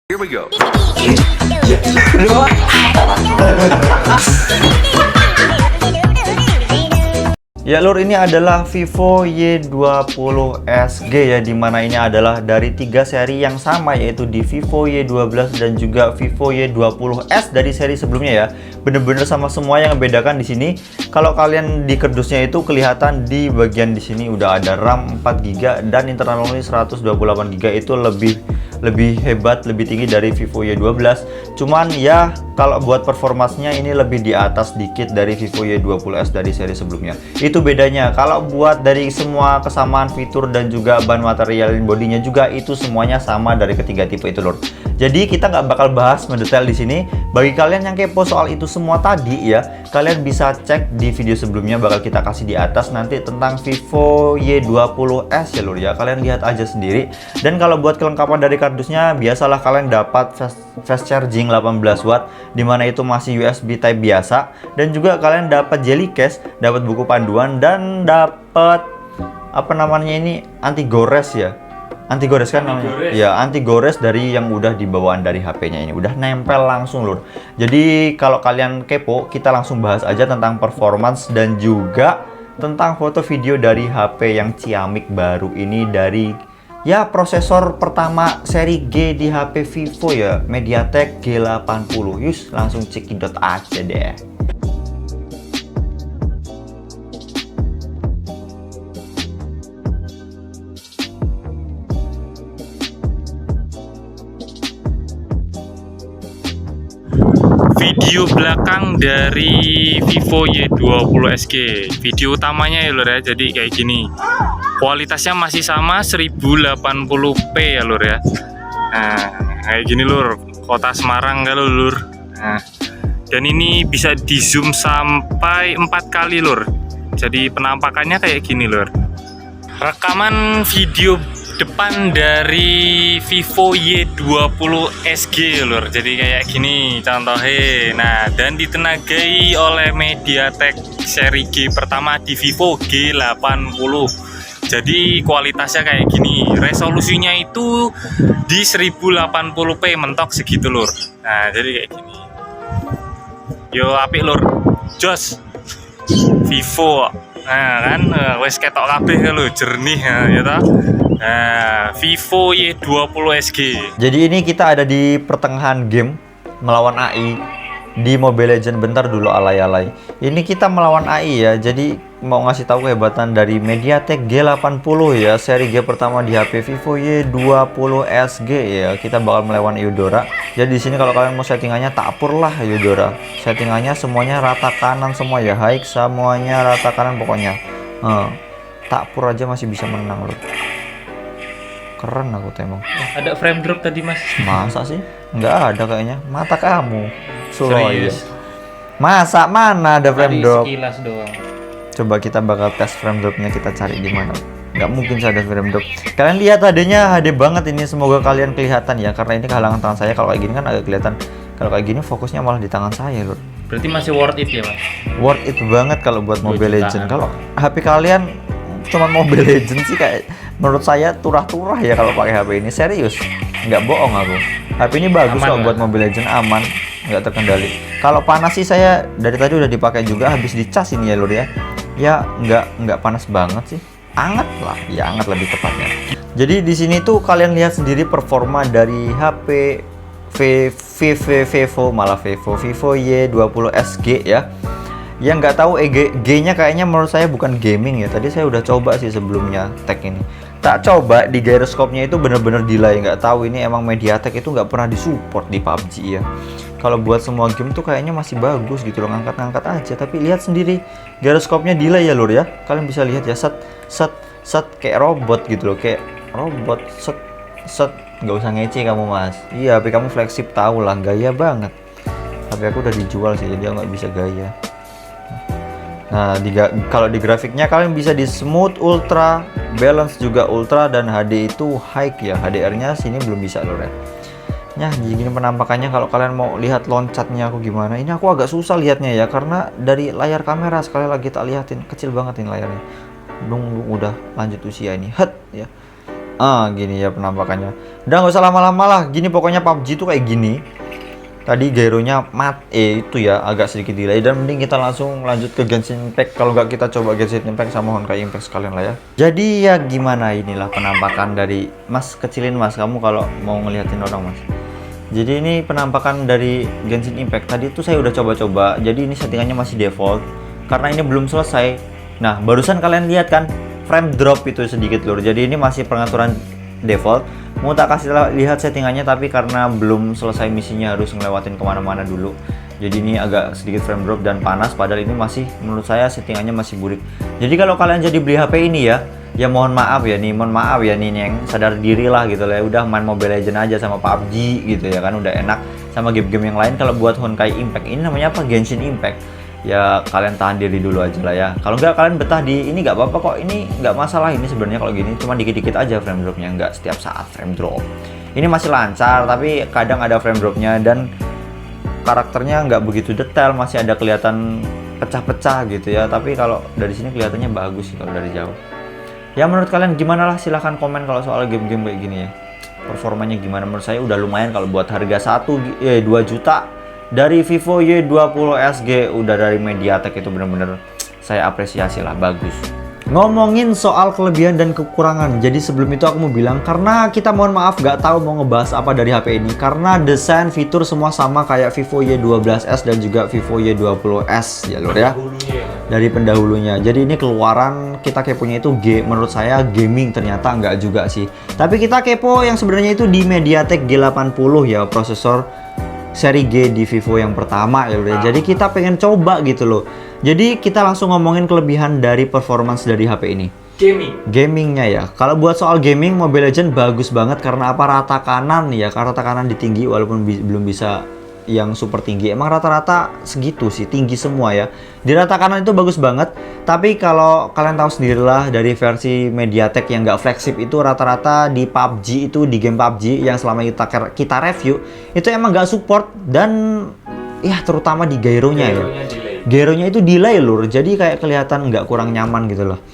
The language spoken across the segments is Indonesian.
Here we go. Ya lur, ini adalah Vivo Y20 SG ya, dimana ini adalah dari 3 seri yang sama, yaitu di Vivo Y12 dan juga Vivo Y20s dari seri sebelumnya ya. Bener-bener sama semua. Yang membedakan di sini, kalau kalian di kardusnya itu kelihatan di bagian di sini udah ada RAM 4GB dan internal memori 128GB. Itu lebih hebat, lebih tinggi dari Vivo Y12. Cuman ya kalau buat performanya ini lebih di atas dikit dari Vivo Y20s dari seri sebelumnya. Itu bedanya. Kalau buat dari semua kesamaan fitur dan juga bahan material bodinya juga, itu semuanya sama dari ketiga tipe itu lur. Jadi kita nggak bakal bahas mendetail di sini. Bagi kalian yang kepo soal itu semua tadi ya, kalian bisa cek di video sebelumnya, bakal kita kasih di atas nanti tentang Vivo Y20s ya lur ya. Kalian lihat aja sendiri. Dan kalau buat kelengkapan dari kardusnya, biasalah kalian dapat fast charging 18 watt, dimana itu masih USB Type biasa, dan juga kalian dapat jelly case, dapat buku panduan, dan dapat apa namanya ini, anti gores ya, anti gores kan namanya ya, anti gores dari yang udah dibawaan dari HP-nya ini, udah nempel langsung lur. Jadi kalau kalian kepo, kita langsung bahas aja tentang performance dan juga tentang foto video dari HP yang ciamik baru ini, dari ya prosesor pertama seri G di HP Vivo ya, MediaTek G80. Yus, langsung cekidot aja deh. Video belakang dari Vivo Y20 SG, video utamanya ya lur ya. Jadi kayak gini, kualitasnya masih sama 1080p ya lur ya. Nah kayak gini lur, kota Semarang kalau lur. Nah, dan ini bisa di zoom sampai 4 kali lur. Jadi penampakannya kayak gini lur. Rekaman video depan dari Vivo Y20 SG lur, jadi kayak gini contohnya. Nah, dan ditenagai oleh MediaTek seri G pertama di Vivo G80. Jadi kualitasnya kayak gini, resolusinya itu di 1080p mentok segitu lur. Nah jadi kayak gini, yo apik lur, jos Vivo. Nah kan wes ketok kabeh lho, jernih ya toh. Nah, Vivo Y20 SG. Jadi ini kita ada di pertengahan game melawan AI di Mobile Legends. Bentar dulu alay-alay. Ini kita melawan AI ya. Jadi mau ngasih tahu kehebatan dari MediaTek G80 ya, seri G pertama di HP Vivo Y20 SG ya. Kita bakal melawan Eudora. Jadi di sini kalau kalian mau settingannya tapur lah Eudora. Settingannya semuanya rata kanan semua ya, high semuanya rata kanan pokoknya. Tapur aja masih bisa menang loh. Keren aku temong. Ada frame drop tadi mas? Masa sih? Nggak ada kayaknya. Mata kamu. Serius? Masa mana ada frame drop? Sekilas doang. Coba kita bakal tes frame dropnya, kita cari di mana. Nggak mungkin ada frame drop. Kalian lihat HD-nya HD banget ini. Semoga kalian kelihatan ya, karena ini kehalangan tangan saya. Kalau kayak gini kan agak kelihatan. Kalau kayak gini fokusnya malah di tangan saya lur. Berarti masih worth it ya mas? Worth it banget kalau buat Mobile Legends. Kalau HP kalian cuma Mobile Legends sih kayak menurut saya turah-turah ya kalau pakai HP ini. Serius, nggak bohong aku. HP ini bagus kok buat Mobile Legends, aman, nggak terkendali. Kalau panas sih saya dari tadi udah dipakai juga, habis dicas ini ya lur ya. Ya nggak panas banget sih, anget lah ya, anget lebih tepatnya. Jadi di sini tuh kalian lihat sendiri performa dari HP Vivo Y20 SG ya. Yang nggak tahu G-nya kayaknya menurut saya bukan gaming ya. Tadi saya udah coba sih sebelumnya tag ini. Tak coba di gyroscope-nya itu bener-bener delay. Nggak tahu ini emang MediaTek itu nggak pernah disupport di PUBG ya. Kalau buat semua game tuh kayaknya masih bagus gitu loh, ngangkat-ngangkat aja. Tapi lihat sendiri gyroscope-nya delay ya lur ya. Kalian bisa lihat ya, set kayak robot gitu loh, kayak robot set. Nggak usah ngece kamu mas. Iya, HP kamu flagship tahu lah, gaya banget. HP aku udah dijual sih, jadi nggak bisa gaya. Nah, kalau di grafiknya kalian bisa di smooth, ultra, balance juga ultra, dan HD itu high ya. HDR-nya sini belum bisa lor ya. Nah, gini penampakannya. Kalau kalian mau lihat loncatnya aku gimana, ini aku agak susah lihatnya ya, karena dari layar kamera sekali lagi tak lihatin, kecil banget ini layarnya. Udah lanjut usia ini, ya. Gini ya penampakannya. Udah nggak usah lama-lama lah. Gini pokoknya PUBG tuh kayak gini. Tadi gyronya itu ya agak sedikit delay, dan mending kita langsung lanjut ke Genshin Impact. Kalau nggak kita coba Genshin Impact sama Honkai Impact sekalian lah ya. Jadi ya gimana, inilah penampakan dari Mas, kecilin Mas kamu kalau mau ngeliatin orang Mas. Jadi ini penampakan dari Genshin Impact. Tadi tuh saya udah coba-coba. Jadi ini settingannya masih default karena ini belum selesai. Nah, barusan kalian lihat kan frame drop itu sedikit lur. Jadi ini masih pengaturan default. Mau tak kasih lihat settingannya, tapi karena belum selesai misinya harus ngelewatin kemana-mana dulu. Jadi ini agak sedikit frame drop dan panas, padahal ini masih menurut saya settingannya masih burik. Jadi kalau kalian jadi beli HP ini ya mohon maaf ya nih, yang sadar diri lah gitu lah. Udah main Mobile Legends aja sama PUBG gitu ya kan, udah enak sama game-game yang lain. Kalau buat Honkai Impact ini namanya apa, Genshin Impact, ya kalian tahan diri dulu aja lah ya. Kalau nggak kalian betah di ini nggak apa-apa kok, ini nggak masalah. Ini sebenarnya kalau gini cuma dikit-dikit aja frame dropnya, nggak setiap saat frame drop. Ini masih lancar, tapi kadang ada frame dropnya, dan karakternya nggak begitu detail, masih ada kelihatan pecah-pecah gitu ya. Tapi kalau dari sini kelihatannya bagus sih kalau dari jauh. Ya menurut kalian gimana lah, silahkan komen kalau soal game-game kayak gini ya. Performanya gimana? Menurut saya udah lumayan kalau buat harga 2 juta dari Vivo Y20 SG, udah dari MediaTek, itu bener-bener saya apresiasi lah, bagus. Ngomongin soal kelebihan dan kekurangan, jadi sebelum itu aku mau bilang, karena kita mohon maaf gak tahu mau ngebahas apa dari HP ini, karena desain fitur semua sama kayak Vivo Y12s dan juga Vivo Y20s ya lur ya, dari pendahulunya. Jadi ini keluaran kita keponya itu menurut saya gaming, ternyata enggak juga sih. Tapi kita kepo yang sebenarnya itu di MediaTek G80 ya, prosesor seri G di Vivo yang pertama ya udah. Jadi kita pengen coba gitu loh. Jadi kita langsung ngomongin kelebihan dari performance dari HP ini. Gamingnya ya. Kalau buat soal gaming, Mobile Legends bagus banget karena apa, rata kanan ya. Karena rata kanan ditinggi walaupun belum bisa yang super tinggi. Emang rata-rata segitu sih, tinggi semua ya. Di rata kanan itu bagus banget. Tapi kalau kalian tahu sendirilah dari versi MediaTek yang nggak flagship itu, rata-rata di PUBG itu, di game PUBG yang selama kita review itu emang nggak support, dan ya terutama di gyronya ya. Gyronya itu delay lur, jadi kayak kelihatan nggak, kurang nyaman gitu loh.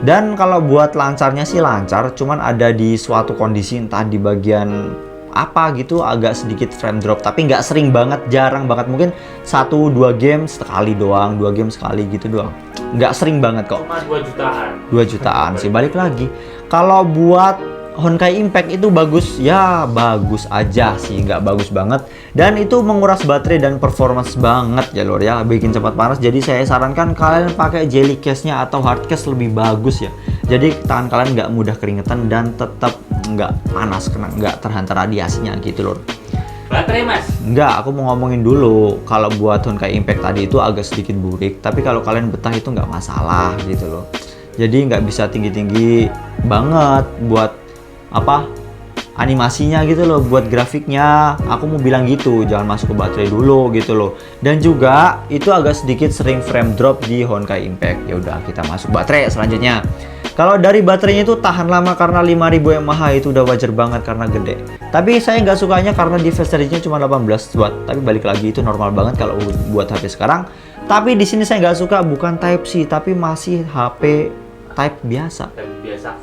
Dan kalau buat lancarnya sih lancar, cuman ada di suatu kondisi entah di bagian apa gitu agak sedikit frame drop, tapi nggak sering banget, jarang banget, mungkin 1-2 game sekali doang, 2 game sekali gitu doang, nggak sering banget kok. Cuma 2 jutaan. 2 jutaan sih, balik lagi. Kalau buat Honkai Impact itu bagus ya, bagus aja sih, nggak bagus banget, dan itu menguras baterai dan performance banget ya lor ya, bikin cepat panas. Jadi saya sarankan kalian pakai jelly case-nya atau hard case, lebih bagus ya. Jadi tangan kalian nggak mudah keringetan dan tetap nggak panas, nggak terhantar radiasinya gitu lor. Baterai mas? Nggak, aku mau ngomongin dulu. Kalau buat Honkai Impact tadi itu agak sedikit burik, tapi kalau kalian betah itu nggak masalah gitu loh. Jadi nggak bisa tinggi-tinggi banget buat apa animasinya gitu loh, buat grafiknya. Aku mau bilang gitu, jangan masuk ke baterai dulu gitu loh. Dan juga itu agak sedikit sering frame drop di Honkai Impact. Ya udah, kita masuk baterai selanjutnya. Kalau dari baterainya itu tahan lama karena 5000 mAh, itu udah wajar banget karena gede. Tapi saya nggak sukanya karena di fast charge-nya cuma 18 watt. Tapi balik lagi itu normal banget kalau buat HP sekarang. Tapi di sini saya nggak suka, bukan Type C tapi masih HP Type biasa.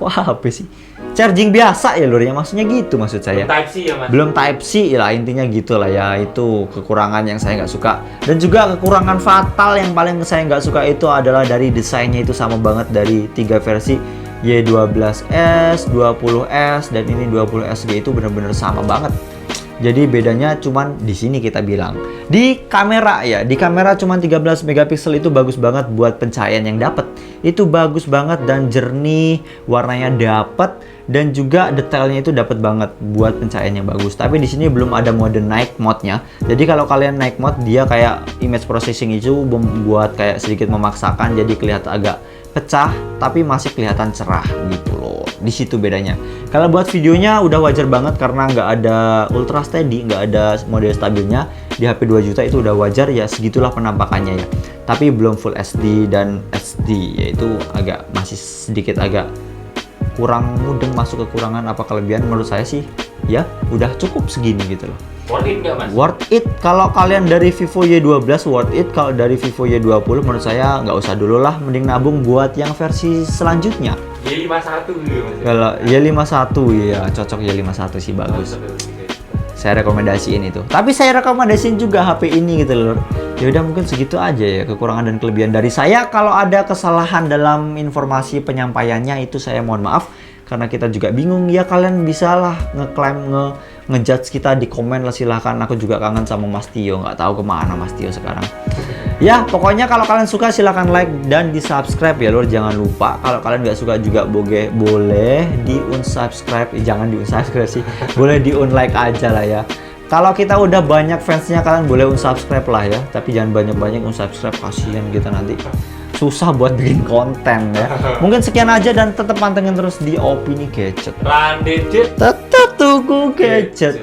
Wah, HP sih. Charging biasa ya lur ya, maksudnya gitu maksud saya. Belum Type C ya mas? Belum Type C lah, intinya gitu lah ya. Itu kekurangan yang saya nggak suka. Dan juga kekurangan fatal yang paling saya nggak suka itu adalah dari desainnya, itu sama banget dari 3 versi Y12s, 20s, dan ini 20SG, itu bener-bener sama banget. Jadi bedanya cuman di sini kita bilang. Di kamera ya, di kamera cuman 13 megapiksel itu bagus banget buat pencahayaan yang dapat. Itu bagus banget dan jernih, warnanya dapat, dan juga detailnya itu dapat banget buat pencahayaan yang bagus. Tapi di sini belum ada mode night mode-nya. Jadi kalau kalian night mode, dia kayak image processing itu membuat kayak sedikit memaksakan, jadi kelihatan agak pecah tapi masih kelihatan cerah gitu loh. Di situ bedanya. Kalau buat videonya udah wajar banget karena nggak ada ultra steady, nggak ada mode stabilnya. Di HP 2 juta itu udah wajar ya, segitulah penampakannya ya. Tapi belum full SD dan HD, yaitu masih sedikit agak kurang mudeng, masuk kekurangan apa kelebihan. Menurut saya sih ya udah cukup segini gitu loh. Worth it nggak mas? Worth it kalau kalian dari Vivo Y12, worth it. Kalau dari Vivo Y20 menurut saya nggak usah dulu lah, mending nabung buat yang versi selanjutnya. Y51 gitu. Kalau Y51 ya cocok, Y51 sih bagus. Saya rekomendasiin itu. Tapi saya rekomendasiin juga HP ini gitu loh. Ya udah mungkin segitu aja ya kekurangan dan kelebihan dari saya. Kalau ada kesalahan dalam informasi penyampaiannya itu saya mohon maaf karena kita juga bingung ya. Kalian bisalah ngeklaim ngejudge kita di komen lah, silahkan. Aku juga kangen sama Mas Tio, nggak tahu kemana Mas Tio sekarang. Ya pokoknya kalau kalian suka silahkan like dan di subscribe ya lor. Jangan lupa kalau kalian nggak suka juga boleh di unsubscribe. Jangan di unsubscribe sih, boleh di unlike aja lah ya. Kalau kita udah banyak fansnya kalian boleh unsubscribe lah ya, tapi jangan banyak-banyak unsubscribe, kasihan kita nanti susah buat bikin konten ya. Mungkin sekian aja dan tetap pantengin terus di Opini Gadget. Randedit. Tetap tunggu gadget.